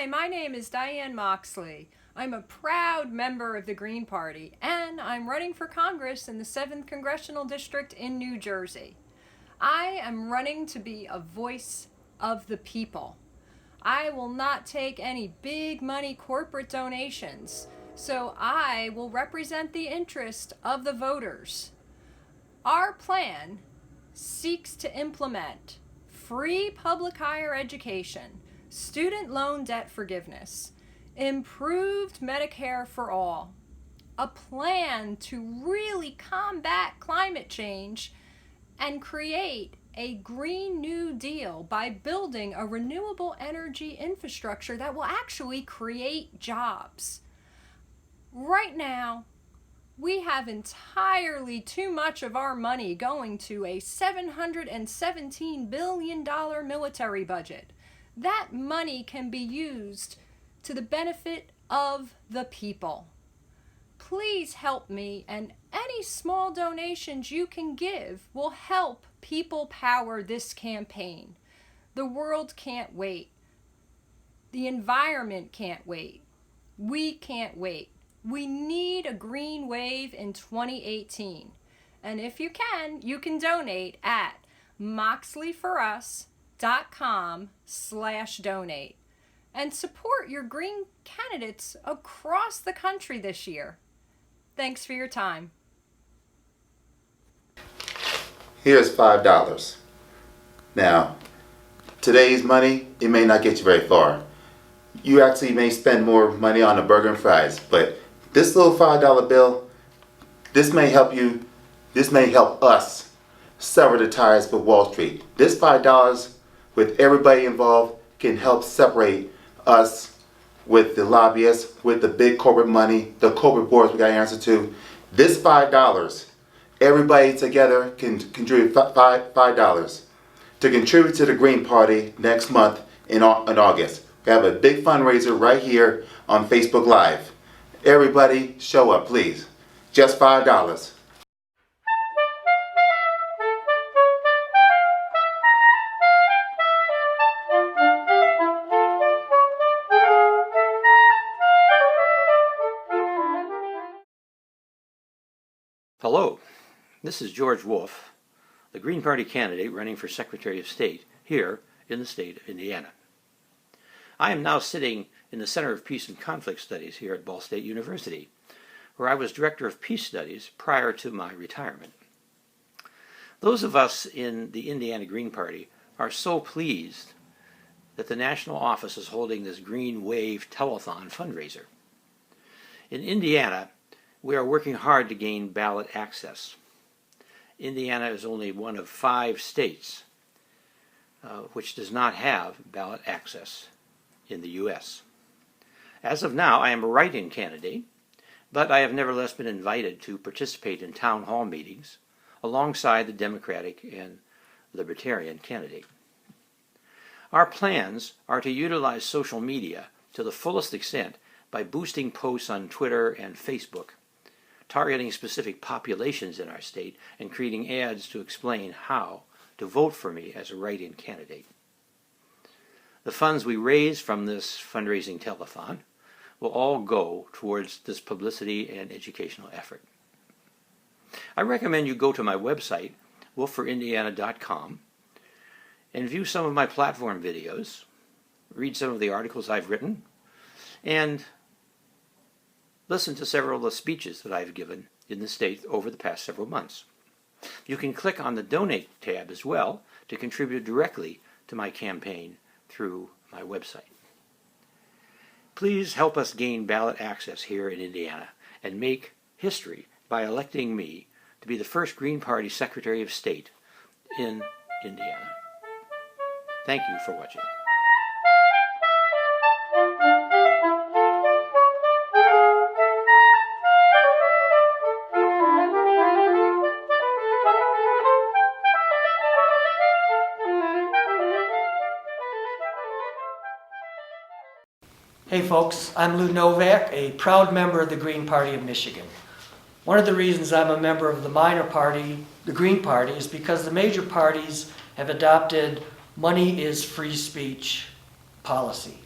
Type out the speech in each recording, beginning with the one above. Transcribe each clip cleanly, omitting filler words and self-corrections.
my name is Diane Moxley. I'm a proud member of the Green Party, and I'm running for Congress in the 7th Congressional District in New Jersey. I am running to be a voice of the people. I will not take any big money corporate donations, so I will represent the interest of the voters. Our plan seeks to implement free public higher education, student loan debt forgiveness, improved Medicare for all, a plan to really combat climate change and create a Green New Deal by building a renewable energy infrastructure that will actually create jobs. Right now, we have entirely too much of our money going to a $717 billion military budget. That money can be used to the benefit of the people. Please help me, and any small donations you can give will help people power this campaign. The world can't wait. The environment can't wait. We can't wait. We need a green wave in 2018. And if you can donate at moxleyforus.com/donate and support your green candidates across the country this year. Thanks for your time. Here's $5. Now, today's money, it may not get you very far. You actually may spend more money on a burger and fries, but this little $5 bill, this may help you, this may help us sever the ties with Wall Street. This $5 with everybody involved can help separate us with the lobbyists, with the big corporate money, the corporate boards we got to answer to. This $5, everybody together can contribute $5 to contribute to the Green Party next month in August. We have a big fundraiser right here on Facebook Live. Everybody show up, please. Just $5. Hello, this is George Wolf, the Green Party candidate running for Secretary of State here in the state of Indiana. I am now sitting in the Center of Peace and Conflict Studies here at Ball State University, where I was Director of Peace Studies prior to my retirement. Those of us in the Indiana Green Party are so pleased that the national office is holding this Green Wave Telethon fundraiser. In Indiana, we are working hard to gain ballot access. Indiana is only one of 5 states which does not have ballot access in the U.S. As of now, I am a write-in candidate, but I have nevertheless been invited to participate in town hall meetings alongside the Democratic and Libertarian candidate. Our plans are to utilize social media to the fullest extent by boosting posts on Twitter and Facebook, targeting specific populations in our state, and creating ads to explain how to vote for me as a write-in candidate. The funds we raise from this fundraising telethon will all go towards this publicity and educational effort. I recommend you go to my website, wolfforindiana.com, and view some of my platform videos, read some of the articles I've written, and listen to several of the speeches that I've given in the state over the past several months. You can click on the Donate tab as well to contribute directly to my campaign through my website. Please help us gain ballot access here in Indiana and make history by electing me to be the first Green Party Secretary of State in Indiana. Thank you for watching. Hey folks, I'm Lou Novak, a proud member of the Green Party of Michigan. One of the reasons I'm a member of the minor party, the Green Party, is because the major parties have adopted money is free speech policy.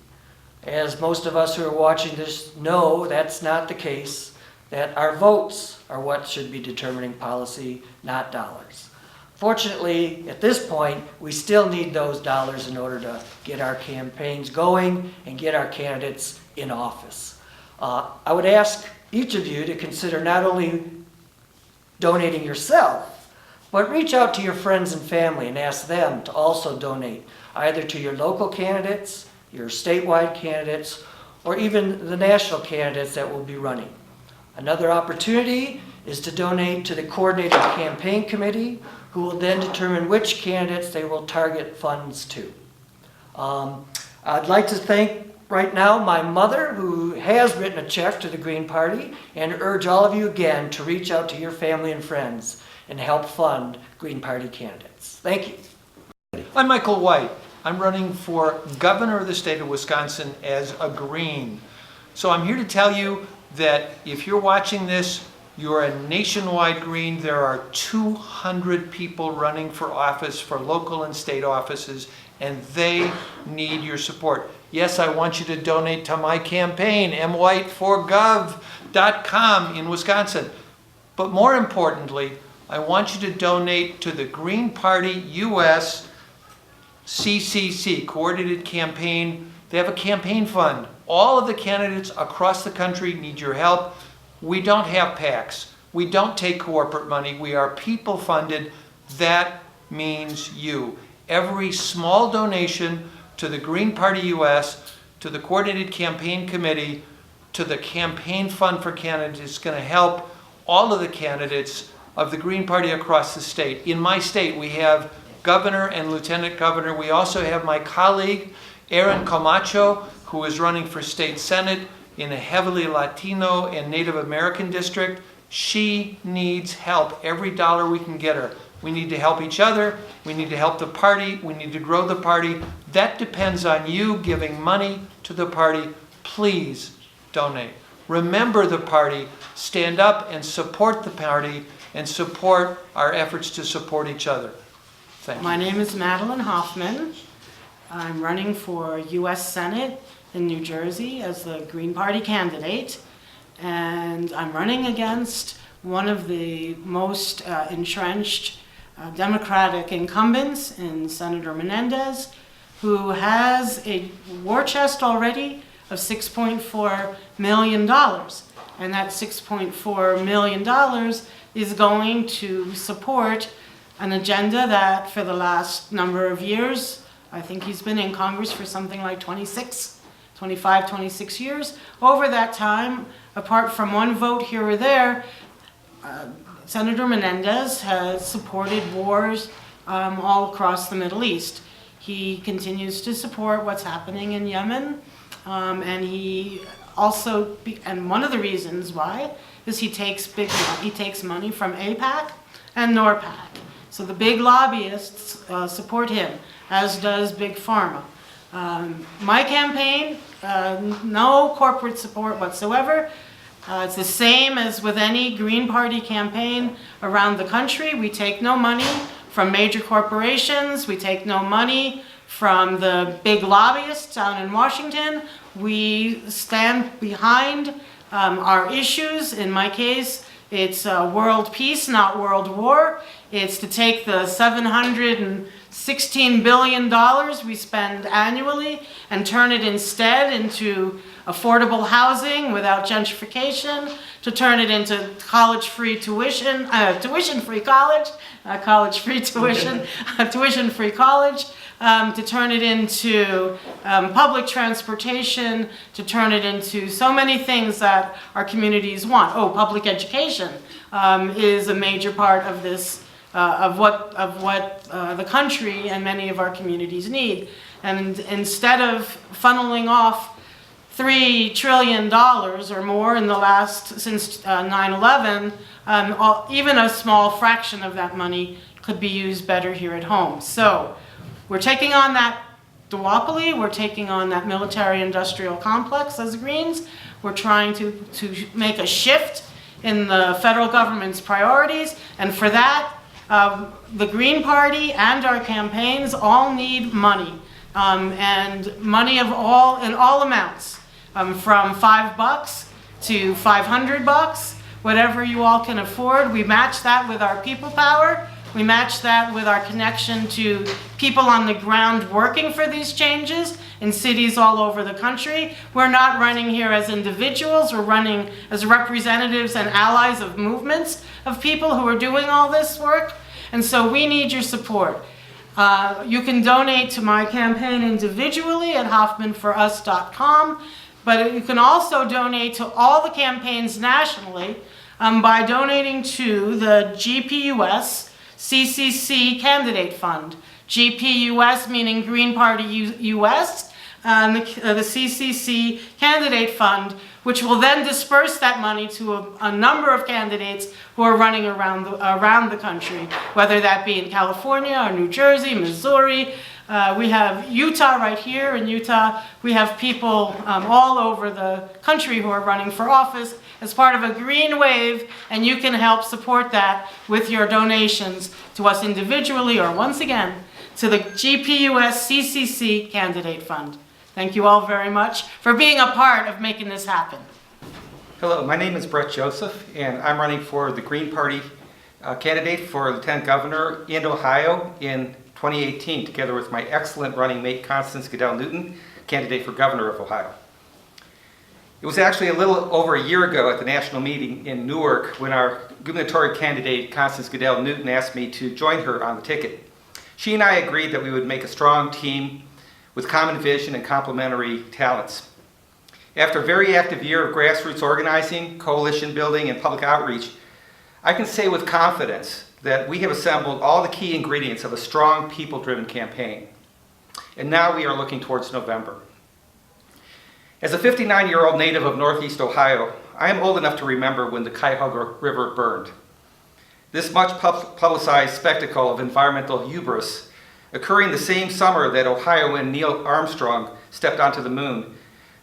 As most of us who are watching this know, that's not the case, that our votes are what should be determining policy, not dollars. Fortunately, at this point, we still need those dollars in order to get our campaigns going and get our candidates in office. I would ask each of you to consider not only donating yourself, but reach out to your friends and family and ask them to also donate, either to your local candidates, your statewide candidates, or even the national candidates that will be running. Another opportunity is to donate to the Coordinated Campaign Committee, who will then determine which candidates they will target funds to. I'd like to thank right now my mother, who has written a check to the Green Party, and urge all of you again to reach out to your family and friends and help fund Green Party candidates. Thank you. I'm Michael White. I'm running for governor of the state of Wisconsin as a Green. So I'm here to tell you that if you're watching this, you're a nationwide Green. There are 200 people running for office, for local and state offices, and they need your support. Yes, I want you to donate to my campaign, mwhite4gov.com in Wisconsin. But more importantly, I want you to donate to the Green Party US CCC, Coordinated Campaign. They have a campaign fund. All of the candidates across the country need your help. We don't have PACs. We don't take corporate money. We are people funded. That means you. Every small donation to the Green Party US, to the Coordinated Campaign Committee, to the campaign fund for candidates is going to help all of the candidates of the Green Party across the state. In my state, we have governor and lieutenant governor. We also have my colleague, Erin Camacho, who is running for state senate in a heavily Latino and Native American district. She needs help. Every dollar we can get her. We need to help each other. We need to help the party. We need to grow the party. That depends on you giving money to the party. Please donate. Remember the party. Stand up and support the party and support our efforts to support each other. Thank you. My name is Madeline Hoffman. I'm running for U.S. Senate in New Jersey as the Green Party candidate, and I'm running against one of the most entrenched Democratic incumbents in Senator Menendez, who has a war chest already of $6.4 million. And that $6.4 million is going to support an agenda that for the last number of years, I think he's been in Congress for something like 25, 26 years. Over that time, apart from one vote here or there, Senator Menendez has supported wars all across the Middle East. He continues to support what's happening in Yemen, and he also, and one of the reasons why is he takes money from AIPAC and NORPAC. So the big lobbyists support him, as does Big Pharma. My campaign, no corporate support whatsoever. It's the same as with any Green Party campaign around the country. We take no money from major corporations. We take no money from the big lobbyists down in Washington. We stand behind our issues. In my case, it's world peace, not world war. It's to take the $716 billion we spend annually and turn it instead into affordable housing without gentrification, to turn it into college-free tuition, tuition-free college, college-free tuition, tuition-free college, to turn it into public transportation, to turn it into so many things that our communities want. Oh, public education is a major part of this, of what the country and many of our communities need. And instead of funneling off $3 trillion or more in the last, since 9/11, even a small fraction of that money could be used better here at home. So we're taking on that duopoly, we're taking on that military-industrial complex as Greens. We're trying to make a shift in the federal government's priorities, and for that, the Green Party and our campaigns all need money and money in all amounts, from $5 to $500, whatever you all can afford. We match that with our people power. We match that with our connection to people on the ground working for these changes in cities all over the country. We're not running here as individuals, we're running as representatives and allies of movements of people who are doing all this work. And so we need your support. You can donate to my campaign individually at hoffmanforus.com, but you can also donate to all the campaigns nationally by donating to the GPUS CCC Candidate Fund. GPUS meaning Green Party US, and the CCC Candidate Fund, which will then disperse that money to a number of candidates who are running around the country, whether that be in California or New Jersey, Missouri. We have Utah right here. In Utah, we have people all over the country who are running for office as part of a green wave, and you can help support that with your donations to us individually or, once again, to the GPUS CCC Candidate Fund. Thank you all very much for being a part of making this happen. Hello, my name is Brett Joseph, and I'm running for the Green Party candidate for Lieutenant Governor in Ohio in 2018, together with my excellent running mate, Constance Goodell Newton, candidate for Governor of Ohio. It was actually a little over a year ago at the national meeting in Newark when our gubernatorial candidate, Constance Goodell Newton, asked me to join her on the ticket. She and I agreed that we would make a strong team with common vision and complementary talents. After a very active year of grassroots organizing, coalition building, and public outreach, I can say with confidence that we have assembled all the key ingredients of a strong, people-driven campaign. And now we are looking towards November. As a 59-year-old native of Northeast Ohio, I am old enough to remember when the Cuyahoga River burned. This much publicized spectacle of environmental hubris, occurring the same summer that Ohioan Neil Armstrong stepped onto the moon,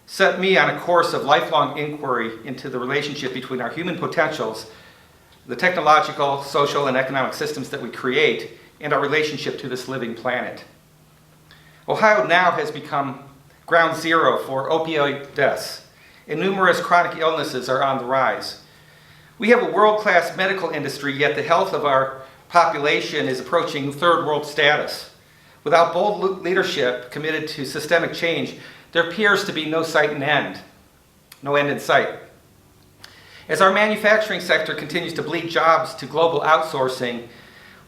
set me on a course of lifelong inquiry into the relationship between our human potentials, the technological, social, and economic systems that we create, and our relationship to this living planet. Ohio now has become ground zero for opioid deaths, and numerous chronic illnesses are on the rise. We have a world-class medical industry, yet the health of our population is approaching third world status. Without bold leadership committed to systemic change, there appears to be no end in sight. As our manufacturing sector continues to bleed jobs to global outsourcing,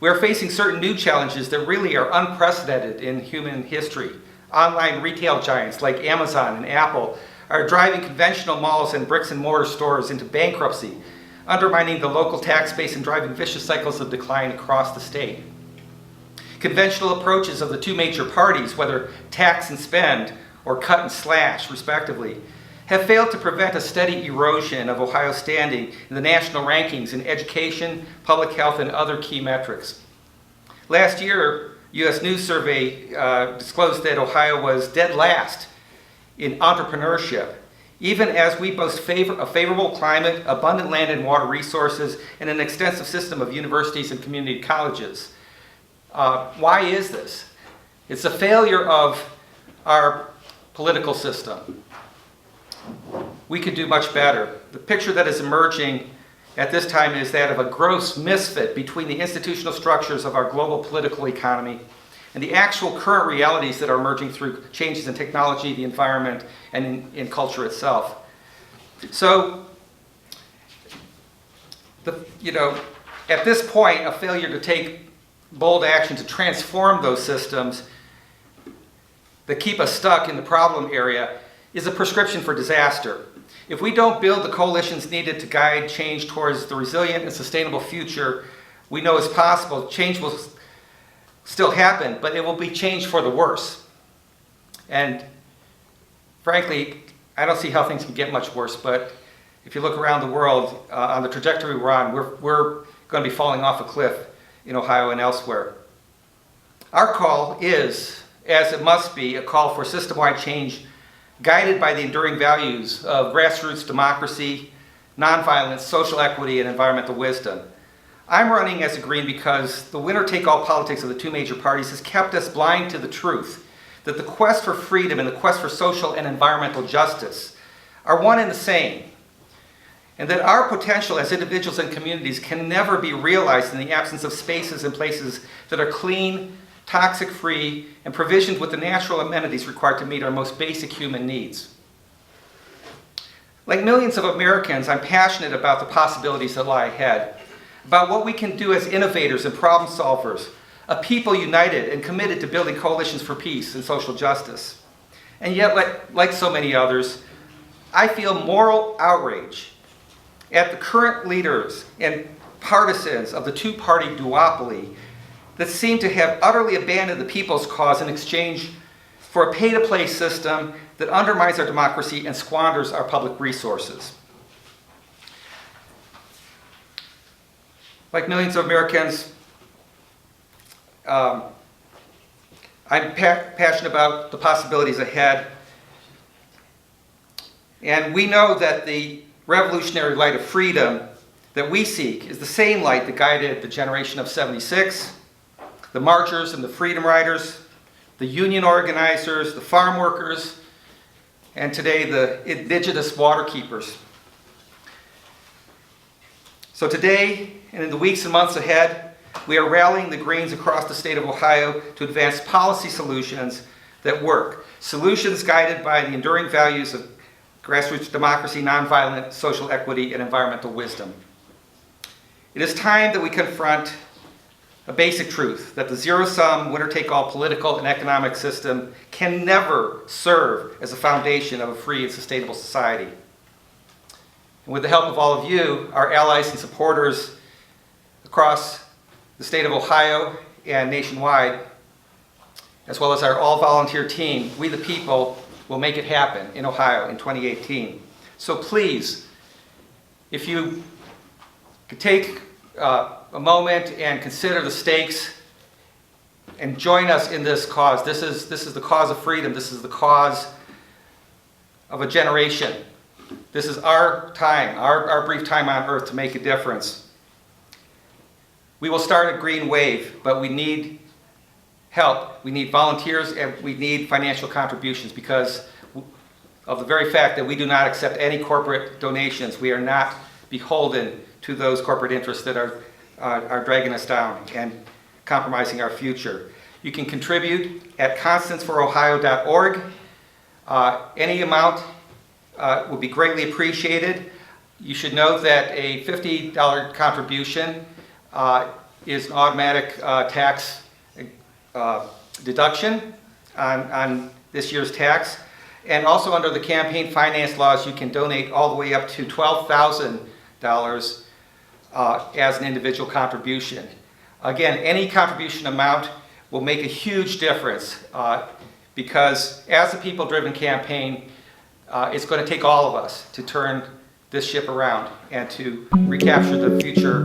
we are facing certain new challenges that really are unprecedented in human history. Online retail giants like Amazon and Apple are driving conventional malls and bricks and mortar stores into bankruptcy, undermining the local tax base and driving vicious cycles of decline across the state. Conventional approaches of the two major parties, whether tax and spend or cut and slash, respectively, have failed to prevent a steady erosion of Ohio's standing in the national rankings in education, public health, and other key metrics. Last year, U.S. News survey disclosed that Ohio was dead last in entrepreneurship, even as we boast a favorable climate, abundant land and water resources, and an extensive system of universities and community colleges. Why is this? It's a failure of our political system. We could do much better. The picture that is emerging at this time is that of a gross misfit between the institutional structures of our global political economy and the actual current realities that are emerging through changes in technology, the environment, and in culture itself. So, at this point, a failure to take bold action to transform those systems that keep us stuck in the problem area is a prescription for disaster. If we don't build the coalitions needed to guide change towards the resilient and sustainable future we know is possible, change will still happen, but it will be change for the worse. And frankly, I don't see how things can get much worse, but if you look around the world, on the trajectory we're on, we're going to be falling off a cliff in Ohio and elsewhere. Our call is, as it must be, a call for system-wide change guided by the enduring values of grassroots democracy, nonviolence, social equity, and environmental wisdom. I'm running as a Green because the winner-take-all politics of the two major parties has kept us blind to the truth that the quest for freedom and the quest for social and environmental justice are one and the same, and that our potential as individuals and communities can never be realized in the absence of spaces and places that are clean, toxic-free, and provisioned with the natural amenities required to meet our most basic human needs. Like millions of Americans, I'm passionate about the possibilities that lie ahead, about what we can do as innovators and problem solvers, a people united and committed to building coalitions for peace and social justice. And yet, like so many others, I feel moral outrage at the current leaders and partisans of the two-party duopoly that seem to have utterly abandoned the people's cause in exchange for a pay-to-play system that undermines our democracy and squanders our public resources. Like millions of Americans, I'm passionate about the possibilities ahead. And we know that the revolutionary light of freedom that we seek is the same light that guided the generation of '76, the marchers and the freedom riders, the union organizers, the farm workers, and today the indigenous water keepers. So today, and in the weeks and months ahead, we are rallying the Greens across the state of Ohio to advance policy solutions that work. Solutions guided by the enduring values of grassroots democracy, nonviolent social equity, and environmental wisdom. It is time that we confront a basic truth, that the zero-sum, winner-take-all political and economic system can never serve as a foundation of a free and sustainable society. And with the help of all of you, our allies and supporters across the state of Ohio and nationwide, as well as our all-volunteer team, we the people will make it happen in Ohio in 2018. So please, if you could take a moment and consider the stakes and join us in this cause. This is the cause of freedom. This is the cause of a generation. This is our time, our brief time on earth to make a difference. We will start a green wave, but we need help. We need volunteers and we need financial contributions because of the very fact that we do not accept any corporate donations. We are not beholden to those corporate interests that are dragging us down and compromising our future. You can contribute at constanceforohio.org. Any amount would be greatly appreciated. You should know that a $50 contribution is an automatic tax deduction on this year's tax. And also under the campaign finance laws, you can donate all the way up to $12,000 as an individual contribution. Again, any contribution amount will make a huge difference because as a people-driven campaign, it's going to take all of us to turn this ship around and to recapture the future